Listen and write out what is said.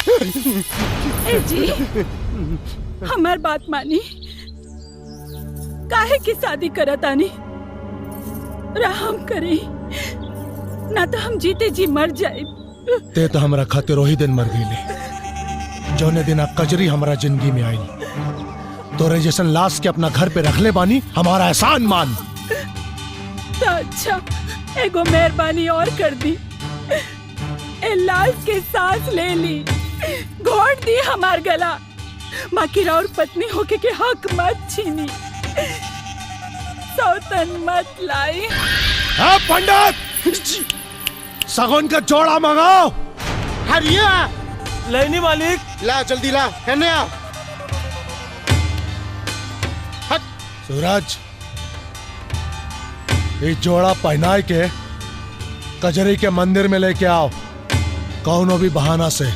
ए जी, हमार बात मानी। काहे की शादी करत आनी? राम करी, ना तो हम जीते जी मर जाए। ते तो हमरा खातिर वही दिन मर गईले जौने दिन कजरी हमारा जिंदगी में आई। तोरे जैसन लाश के अपना घर पे रख ले बानी, हमारा एहसान मान। तो अच्छा, एगो मेहरबानी और कर दी। ए लाश के सांस ले ली, घोट दी हमार गला। बाकी और पत्नी होके के हक मत छीनी, सौतन मत लाई। हाँ पंडित, सगुन का जोड़ा मंगाओ। हरिया लेनी मालिक। ला जल्दी ला, कहने आ। सूरज, ये जोड़ा पहनाए के कजरी के मंदिर में लेके आओ, कौनो भी बहाना से।